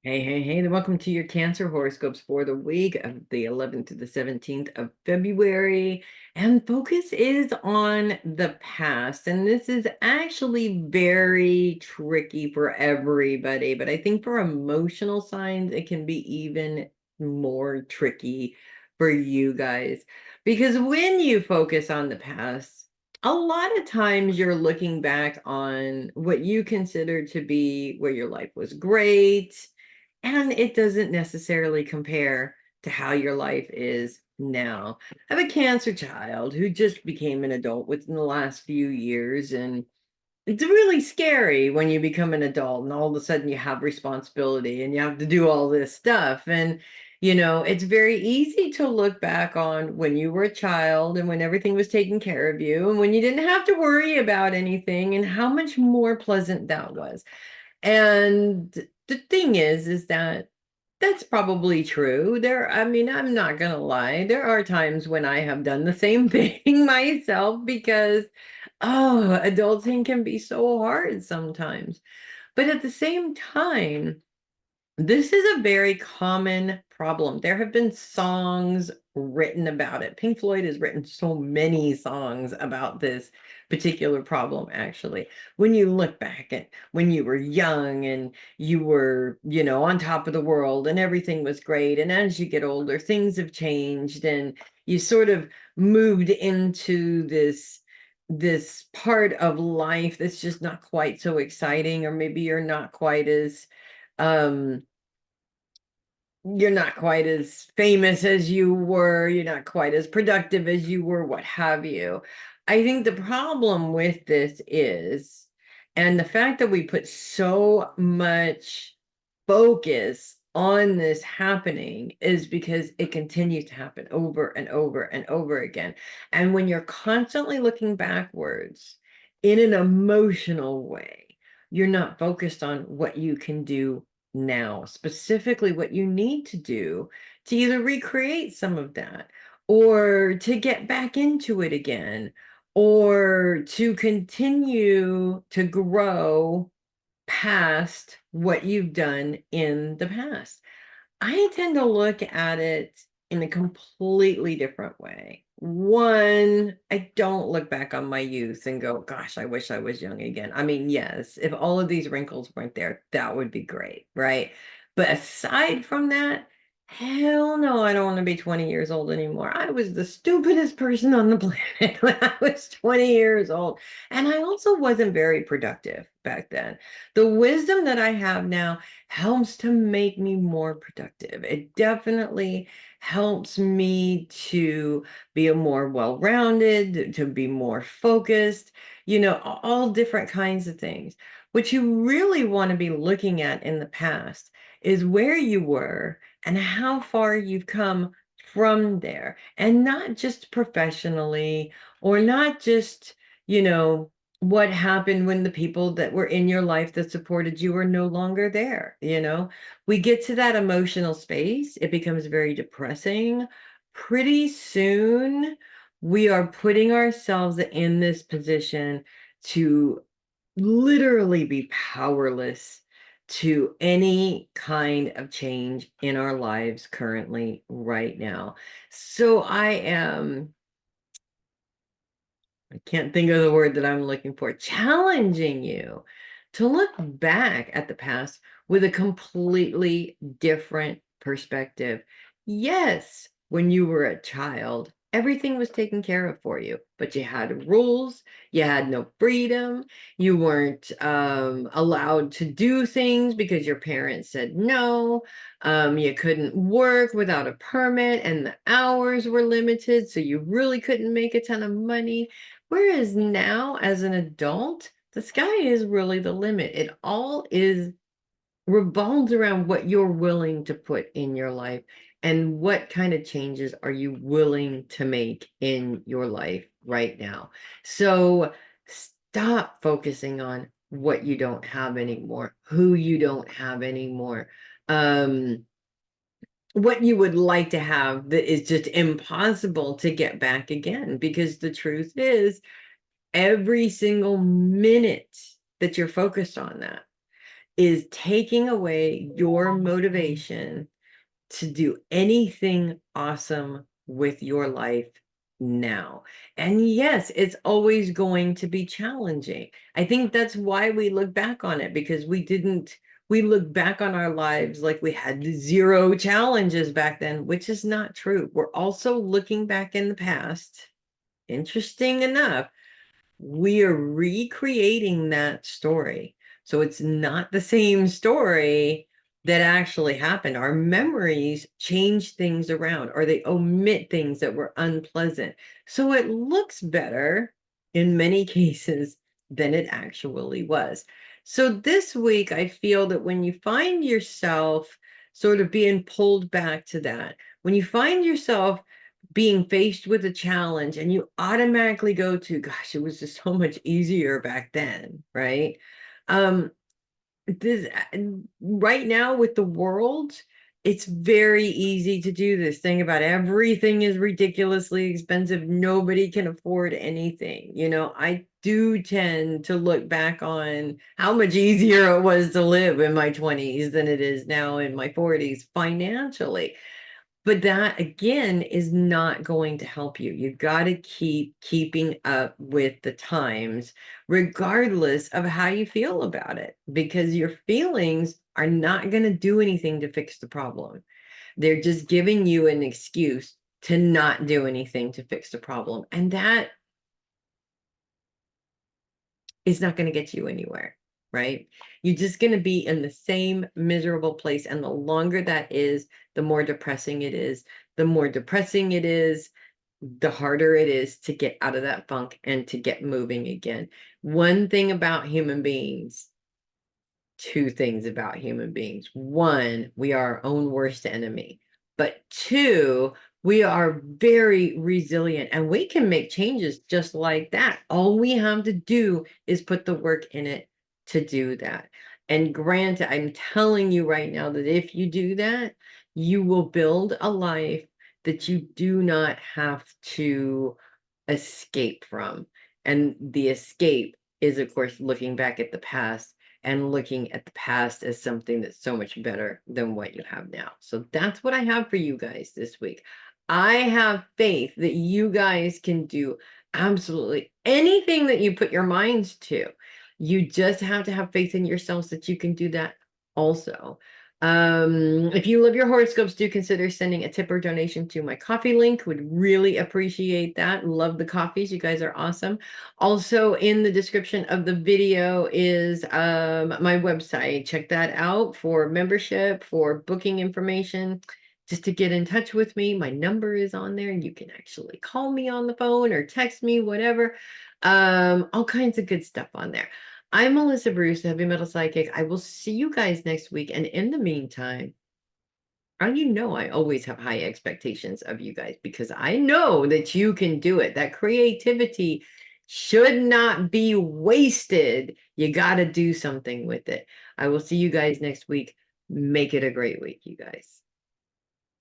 Hey, and welcome to your Cancer horoscopes for the week of the 11th to the 17th of February. And focus is on the past. And this is actually very tricky for everybody, but I think for emotional signs, it can be even more tricky for you guys. Because when you focus on the past, a lot of times you're looking back on what you consider to be where your life was great, and it doesn't necessarily compare to how your life is now. I have a cancer child who just became an adult within the last few years, and it's really scary when you become an adult and all of a sudden you have responsibility and you have to do all this stuff. And, it's very easy to look back on when you were a child and when everything was taken care of you and when you didn't have to worry about anything and how much more pleasant that was. And the thing is that that's probably true. I mean, I'm not gonna lie. There are times when I have done the same thing myself because, adulting can be so hard sometimes. But at the same time, this is a very common problem. There have been songs written about it. Pink Floyd has written so many songs about this particular problem, actually. When you look back at when you were young and you were, on top of the world and everything was great. And as you get older, things have changed and you sort of moved into this part of life that's just not quite so exciting, or maybe um you're not quite as famous as you were, you're not quite as productive as you were, what have you. I think the problem with this is, and the fact that we put so much focus on this happening is because it continues to happen over and over and over again. And when you're constantly looking backwards in an emotional way, you're not focused on what you can do now, specifically what you need to do to either recreate some of that or to get back into it again or to continue to grow past what you've done in the past. I tend to look at it in a completely different way. One, I don't look back on my youth and go, gosh, I wish I was young again. I mean, yes, if all of these wrinkles weren't there, that would be great, right? But aside from that, hell no, I don't want to be 20 years old anymore. I was the stupidest person on the planet when I was 20 years old. And I also wasn't very productive back then. The wisdom that I have now helps to make me more productive. It definitely helps me to be a more well-rounded, to be more focused, all different kinds of things. What you really want to be looking at in the past is where you were and how far you've come from there, and not just professionally or not just, you know, what happened when the people that were in your life that supported you are no longer there. We get to that emotional space, it becomes very depressing. Pretty soon we are putting ourselves in this position to literally be powerless to any kind of change in our lives currently right now. So I can't think of the word that I'm looking for, challenging you to look back at the past with a completely different perspective. Yes, when you were a child, everything was taken care of for you, but you had rules, you had no freedom, you weren't allowed to do things because your parents said no. You couldn't work without a permit, and the hours were limited, so you really couldn't make a ton of money. Whereas now, as an adult, the sky is really the limit. It all is revolves around what you're willing to put in your life and what kind of changes are you willing to make in your life right now. So stop focusing on what you don't have anymore, who you don't have anymore. Um, what you would like to have that is just impossible to get back again, because the truth is every single minute that you're focused on that is taking away your motivation to do anything awesome with your life now. And yes, it's always going to be challenging. I think that's why we look back on it, because we look back on our lives like we had zero challenges back then, which is not true. We're also looking back in the past. Interesting enough, we are recreating that story. So it's not the same story that actually happened. Our memories change things around, or they omit things that were unpleasant. So it looks better in many cases than it actually was. So this week, I feel that when you find yourself sort of being pulled back to that, when you find yourself being faced with a challenge and you automatically go to, gosh, it was just so much easier back then, right? Um, this right now with the world, it's very easy to do this thing about everything is ridiculously expensive. Nobody can afford anything. I do tend to look back on how much easier it was to live in my 20s than it is now in my 40s financially. But that again is not going to help you. You've got to keep keeping up with the times, regardless of how you feel about it, because your feelings are not going to do anything to fix the problem. They're just giving you an excuse to not do anything to fix the problem. And that is not going to get you anywhere, right? You're just going to be in the same miserable place. And the longer that is, the more depressing it is. The more depressing it is, the harder it is to get out of that funk and to get moving again. One thing about human beings, two things about human beings. One, we are our own worst enemy. But two, we are very resilient and we can make changes just like that. All we have to do is put the work in it to do that. And granted, I'm telling you right now that if you do that, you will build a life that you do not have to escape from. And the escape is, of course, looking back at the past and looking at the past as something that's so much better than what you have now. So that's what I have for you guys this week. I have faith that you guys can do absolutely anything that you put your minds to. You just have to have faith in yourselves that you can do that also. If you love your horoscopes, do consider sending a tip or donation to my coffee link. Would really appreciate that. Love the coffees. You guys are awesome. Also in the description of the video is my website. Check that out for membership, for booking information, just to get in touch with me. My number is on there. You can actually call me on the phone or text me, whatever. All kinds of good stuff on there. I'm Melissa Bruce, the Heavy Metal Psychic. I will see you guys next week. And in the meantime, I always have high expectations of you guys because I know that you can do it. That creativity should not be wasted. You got to do something with it. I will see you guys next week. Make it a great week, you guys.